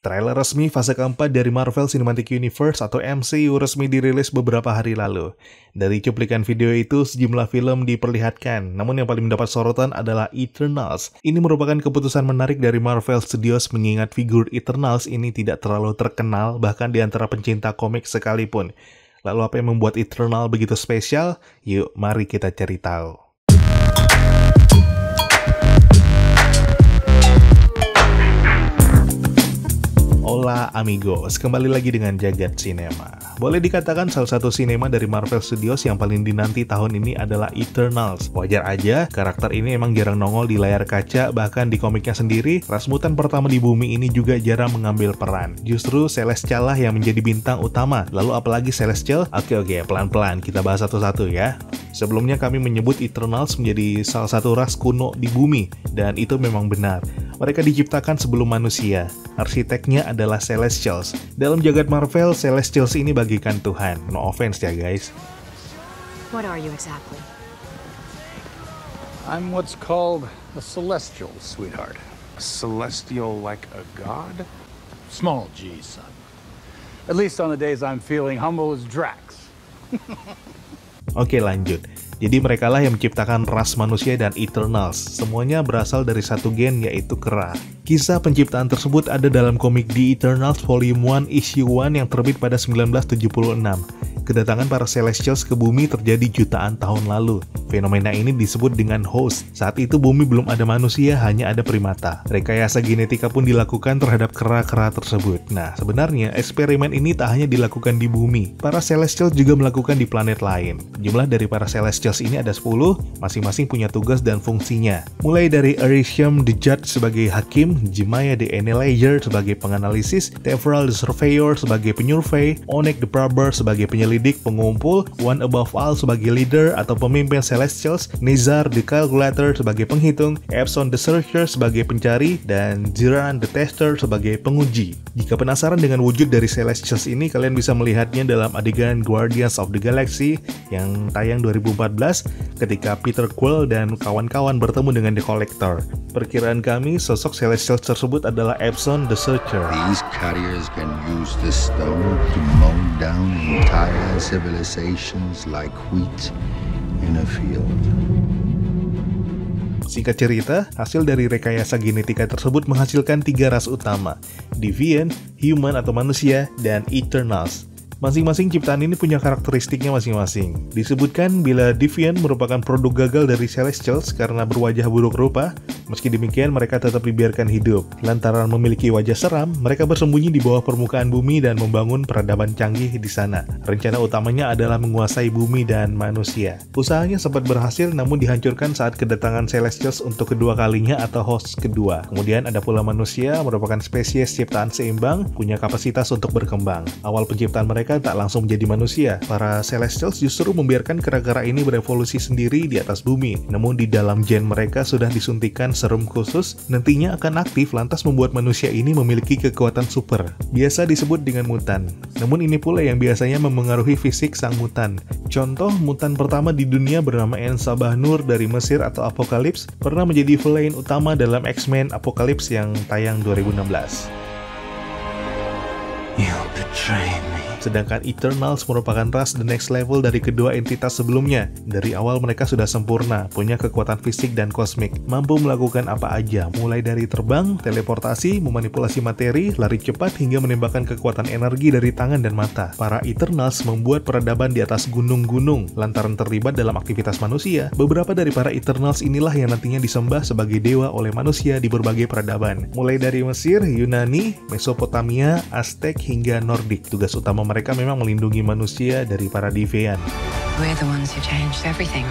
Trailer resmi fase keempat dari Marvel Cinematic Universe atau MCU resmi dirilis beberapa hari lalu. Dari cuplikan video itu, sejumlah film diperlihatkan, namun yang paling mendapat sorotan adalah Eternals. Ini merupakan keputusan menarik dari Marvel Studios mengingat figur Eternals ini tidak terlalu terkenal bahkan di antara pencinta komik sekalipun. Lalu apa yang membuat Eternal begitu spesial? Yuk, mari kita cari tahu. Hola amigos, kembali lagi dengan Jagat Cinema. Boleh dikatakan salah satu sinema dari Marvel Studios yang paling dinanti tahun ini adalah Eternals. Wajar aja, karakter ini emang jarang nongol di layar kaca, bahkan di komiknya sendiri, ras mutan pertama di bumi ini juga jarang mengambil peran. Justru Celestial lah yang menjadi bintang utama. Lalu apalagi Celestial? Oke, pelan-pelan kita bahas satu-satu ya. Sebelumnya kami menyebut Eternals menjadi salah satu ras kuno di bumi, dan itu memang benar. Mereka diciptakan sebelum manusia. Arsiteknya adalah Celestials. Dalam jagat Marvel, Celestials ini bagikan Tuhan. No offense ya guys. What are you exactly? I'm what's called a celestial, sweetheart. Celestial like a god? Small G, son. At least on the days I'm feeling humble as Drax. Oke, lanjut. Jadi merekalah yang menciptakan ras manusia dan Eternals. Semuanya berasal dari satu gen, yaitu Kra. Kisah penciptaan tersebut ada dalam komik The Eternals Volume 1 Issue 1 yang terbit pada 1976. Kedatangan para Celestials ke bumi terjadi jutaan tahun lalu. Fenomena ini disebut dengan host. Saat itu bumi belum ada manusia, hanya ada primata. Rekayasa genetika pun dilakukan terhadap kera-kera tersebut. Nah, sebenarnya eksperimen ini tak hanya dilakukan di bumi. Para Celestials juga melakukan di planet lain. Jumlah dari para Celestials ini ada 10, masing-masing punya tugas dan fungsinya. Mulai dari Arishem the Judge sebagai hakim, Jemaya the Analyzer sebagai penganalisis, Tevral the Surveyor sebagai penyurvey, Onek the Prober sebagai penyelidik pengumpul, One Above All sebagai leader atau pemimpin Celestials, Nizar the Calculator sebagai penghitung, Epson the Searcher sebagai pencari, dan Ziran the Tester sebagai penguji. Jika penasaran dengan wujud dari Celestials ini, kalian bisa melihatnya dalam adegan Guardians of the Galaxy yang tayang 2014 ketika Peter Quill dan kawan-kawan bertemu dengan The Collector. Perkiraan kami, sosok Celestials tersebut adalah Epson the Searcher. These carriers can use this stone to mow down entire civilizations like wheat in a field. Singkat cerita, hasil dari rekayasa genetika tersebut menghasilkan 3 ras utama, Deviant, Human atau manusia, dan Eternals. Masing-masing ciptaan ini punya karakteristiknya masing-masing. Disebutkan bila Deviant merupakan produk gagal dari Celestials karena berwajah buruk rupa, meski demikian mereka tetap dibiarkan hidup. Lantaran memiliki wajah seram, mereka bersembunyi di bawah permukaan bumi dan membangun peradaban canggih di sana. Rencana utamanya adalah menguasai bumi dan manusia. Usahanya sempat berhasil namun dihancurkan saat kedatangan Celestials untuk kedua kalinya atau host kedua. Kemudian ada pula manusia, merupakan spesies ciptaan seimbang, punya kapasitas untuk berkembang. Awal penciptaan mereka tak langsung menjadi manusia. Para Celestials justru membiarkan kera-kera ini berevolusi sendiri di atas bumi. Namun di dalam gen mereka sudah disuntikan serum khusus, nantinya akan aktif lantas membuat manusia ini memiliki kekuatan super. Biasa disebut dengan mutan. Namun ini pula yang biasanya memengaruhi fisik sang mutan. Contoh, mutan pertama di dunia bernama Ensa Bahnur dari Mesir atau Apocalypse pernah menjadi villain utama dalam X-Men Apocalypse yang tayang 2016. You betray me. Sedangkan Eternals merupakan ras the next level dari kedua entitas sebelumnya. Dari awal mereka sudah sempurna, punya kekuatan fisik dan kosmik, mampu melakukan apa aja, mulai dari terbang, teleportasi, memanipulasi materi, lari cepat, hingga menembakkan kekuatan energi dari tangan dan mata. Para Eternals membuat peradaban di atas gunung-gunung, lantaran terlibat dalam aktivitas manusia. Beberapa dari para Eternals inilah yang nantinya disembah sebagai dewa oleh manusia di berbagai peradaban. Mulai dari Mesir, Yunani, Mesopotamia, Aztec, hingga Nordik. Tugas utama mereka memang melindungi manusia dari para Deviant. We're the ones who changed everything.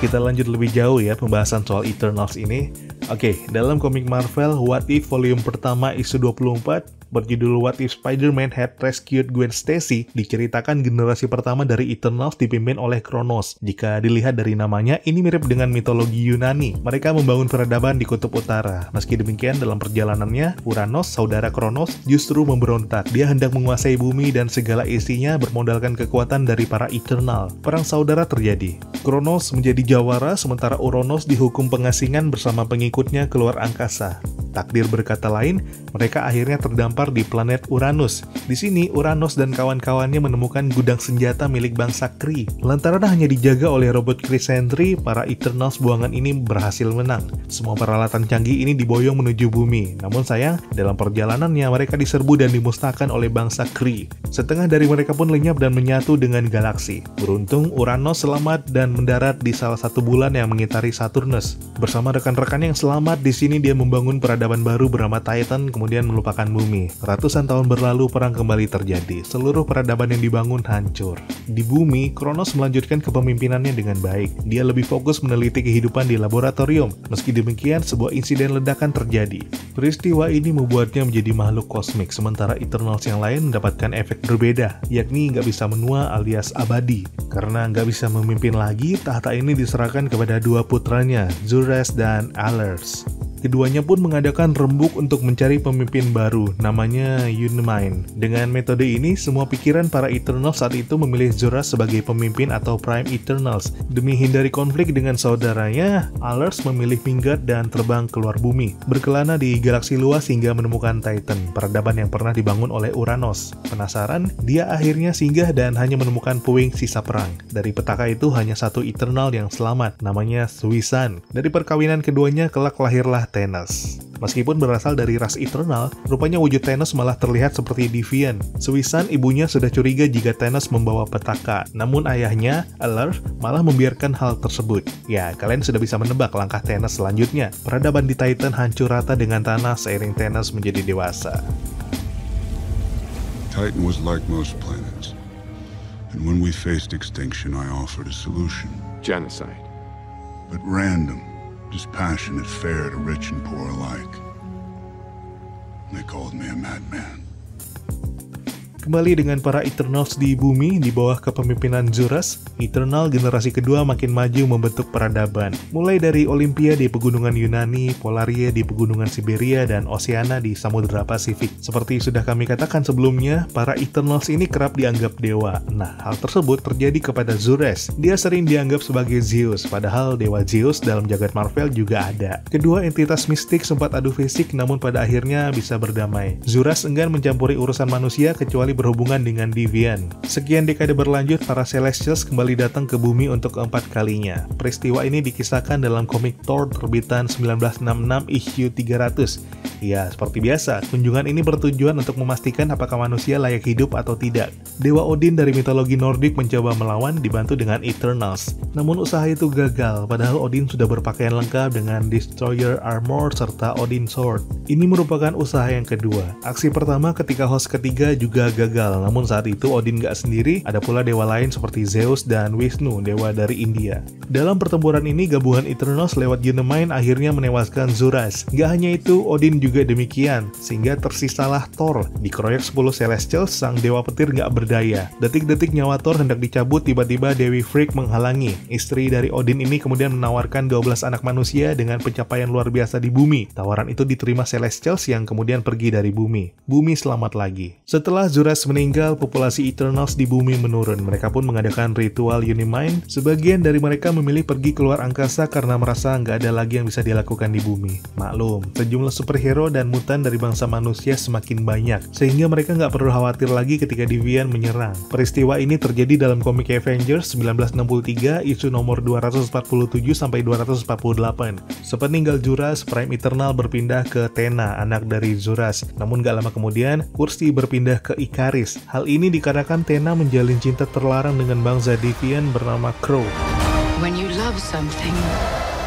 Kita lanjut lebih jauh ya pembahasan soal Eternals ini. Oke, dalam komik Marvel What If volume pertama issue 24 berjudul What If Spider-Man Had Rescued Gwen Stacy, diceritakan generasi pertama dari Eternals dipimpin oleh Kronos. Jika dilihat dari namanya, ini mirip dengan mitologi Yunani. Mereka membangun peradaban di kutub utara. Meski demikian, dalam perjalanannya, Uranos, saudara Kronos, justru memberontak. Dia hendak menguasai bumi dan segala isinya bermodalkan kekuatan dari para Eternal. Perang saudara terjadi. Kronos menjadi jawara, sementara Uranos dihukum pengasingan bersama pengikutnya keluar angkasa. Takdir berkata lain, mereka akhirnya terdampar di planet Uranus. Di sini, Uranus dan kawan-kawannya menemukan gudang senjata milik bangsa Kree. Lantaran hanya dijaga oleh robot Kree Sentry, para Eternals buangan ini berhasil menang. Semua peralatan canggih ini diboyong menuju bumi. Namun sayang, dalam perjalanannya mereka diserbu dan dimusnahkan oleh bangsa Kree. Setengah dari mereka pun lenyap dan menyatu dengan galaksi. Beruntung, Uranus selamat dan mendarat di salah satu bulan yang mengitari Saturnus. Bersama rekan-rekan yang selamat, di sini dia membangun peradaban baru bernama Titan, kemudian melupakan bumi. Ratusan tahun berlalu, perang kembali terjadi. Seluruh peradaban yang dibangun hancur. Di bumi, Kronos melanjutkan kepemimpinannya dengan baik. Dia lebih fokus meneliti kehidupan di laboratorium. Meski demikian, sebuah insiden ledakan terjadi. Peristiwa ini membuatnya menjadi makhluk kosmik, sementara Eternals yang lain mendapatkan efek berbeda, yakni nggak bisa menua alias abadi. Karena nggak bisa memimpin lagi, tahta ini diserahkan kepada dua putranya, Zuras dan Allers. Keduanya pun mengadakan rembuk untuk mencari pemimpin baru, namanya Unimind. Dengan metode ini, semua pikiran para Eternals saat itu memilih Zuras sebagai pemimpin atau Prime Eternals. Demi hindari konflik dengan saudaranya, Allers memilih minggat dan terbang keluar bumi, berkelana di galaksi luas hingga menemukan Titan, peradaban yang pernah dibangun oleh Uranus. Penasaran, dia akhirnya singgah dan hanya menemukan puing sisa perang. Dari petaka itu hanya satu Eternal yang selamat, namanya Suisan. Dari perkawinan keduanya kelak lahirlah Thanos. Meskipun berasal dari ras Eternal, rupanya wujud Thanos malah terlihat seperti Deviant. Suisan ibunya sudah curiga jika Thanos membawa petaka, namun ayahnya, Allers, malah membiarkan hal tersebut. Ya, kalian sudah bisa menebak langkah Thanos selanjutnya. Peradaban di Titan hancur rata dengan tanah seiring Thanos menjadi dewasa. Titan was like most planets. And when we faced extinction, I offered a solution. Genocide. But random. Dispassionate fair to rich and poor alike. They called me a madman. Kembali dengan para Eternals di bumi di bawah kepemimpinan Zuras, Eternal generasi kedua makin maju membentuk peradaban. Mulai dari Olympia di pegunungan Yunani, Polaria di pegunungan Siberia, dan Oceania di Samudra Pasifik. Seperti sudah kami katakan sebelumnya, para Eternals ini kerap dianggap dewa. Nah, hal tersebut terjadi kepada Zuras. Dia sering dianggap sebagai Zeus, padahal dewa Zeus dalam jagat Marvel juga ada. Kedua entitas mistik sempat adu fisik, namun pada akhirnya bisa berdamai. Zuras enggan mencampuri urusan manusia kecuali berhubungan dengan Deviant. Sekian dekade berlanjut, para Celestials kembali datang ke bumi untuk keempat kalinya. Peristiwa ini dikisahkan dalam komik Thor terbitan 1966 issue 300. Ya, seperti biasa, kunjungan ini bertujuan untuk memastikan apakah manusia layak hidup atau tidak. Dewa Odin dari mitologi Nordik mencoba melawan dibantu dengan Eternals. Namun usaha itu gagal, padahal Odin sudah berpakaian lengkap dengan Destroyer Armor serta Odin Sword. Ini merupakan usaha yang kedua. Aksi pertama ketika host ketiga juga gagal, namun saat itu Odin gak sendiri, ada pula dewa lain seperti Zeus dan Wisnu, dewa dari India. Dalam pertempuran ini, gabungan Eternals lewat Unimind akhirnya menewaskan Zuras. Gak hanya itu, Odin juga demikian, sehingga tersisalah Thor. Dikeroyok 10 Celestials, sang dewa petir gak berdaya. Detik-detik nyawa Thor hendak dicabut, tiba-tiba Dewi Frigg menghalangi. Istri dari Odin ini kemudian menawarkan 12 anak manusia dengan pencapaian luar biasa di bumi. Tawaran itu diterima Celestials yang kemudian pergi dari bumi. Bumi selamat lagi. Setelah Zuras meninggal, populasi Eternals di bumi menurun. Mereka pun mengadakan ritual Unimind. Sebagian dari mereka memilih pergi keluar angkasa karena merasa nggak ada lagi yang bisa dilakukan di bumi. Maklum, sejumlah superhero dan mutan dari bangsa manusia semakin banyak, sehingga mereka nggak perlu khawatir lagi ketika Deviant menyerang. Peristiwa ini terjadi dalam komik Avengers 1963, isu nomor 247-248. Sepeninggal Zuras, Prime Eternal berpindah ke Thena, anak dari Zuras. Namun gak lama kemudian, Kursi berpindah ke Ikaris. Hal ini dikarenakan Thena menjalin cinta terlarang dengan bangsa Deviant bernama Crow. When you love something,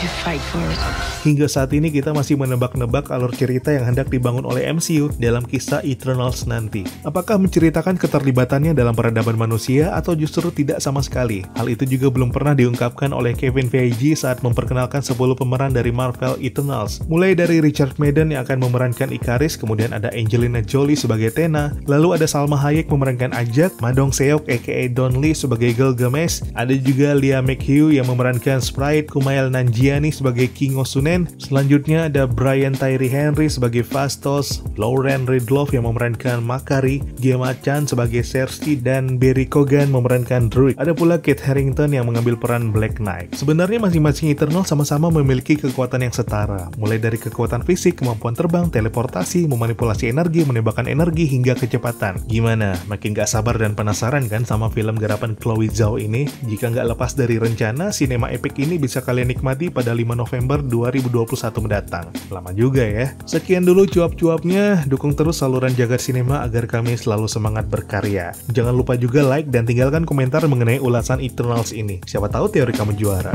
you fight for it. Hingga saat ini kita masih menebak-nebak alur cerita yang hendak dibangun oleh MCU dalam kisah Eternals nanti. Apakah menceritakan keterlibatannya dalam peradaban manusia atau justru tidak sama sekali? Hal itu juga belum pernah diungkapkan oleh Kevin Feige saat memperkenalkan 10 pemeran dari Marvel Eternals. Mulai dari Richard Madden yang akan memerankan Ikaris, kemudian ada Angelina Jolie sebagai Thena, lalu ada Salma Hayek memerankan Ajak, Ma Dong-seok aka Don Lee sebagai Gilgamesh, ada juga Lia McHugh yang memerankan Sprite, Kumail Nanjiani Gianni sebagai King Osunen. Selanjutnya ada Brian Tyree Henry sebagai Phastos, Lauren Ridloff yang memerankan Makari, Gemma Chan sebagai Cersei, dan Barry Keoghan memerankan Druid. Ada pula Kit Harington yang mengambil peran Black Knight. Sebenarnya masing-masing Eternal sama-sama memiliki kekuatan yang setara, mulai dari kekuatan fisik, kemampuan terbang, teleportasi, memanipulasi energi, menembakkan energi, hingga kecepatan. Gimana? Makin gak sabar dan penasaran kan sama film garapan Chloe Zhao ini? Jika nggak lepas dari rencana, sinema epic ini bisa kalian nikmati pada 5 November 2021 mendatang. Lama juga ya. Sekian dulu cuap-cuapnya, dukung terus saluran Jagat Cinema agar kami selalu semangat berkarya. Jangan lupa juga like dan tinggalkan komentar mengenai ulasan Eternals ini. Siapa tahu teori kamu juara.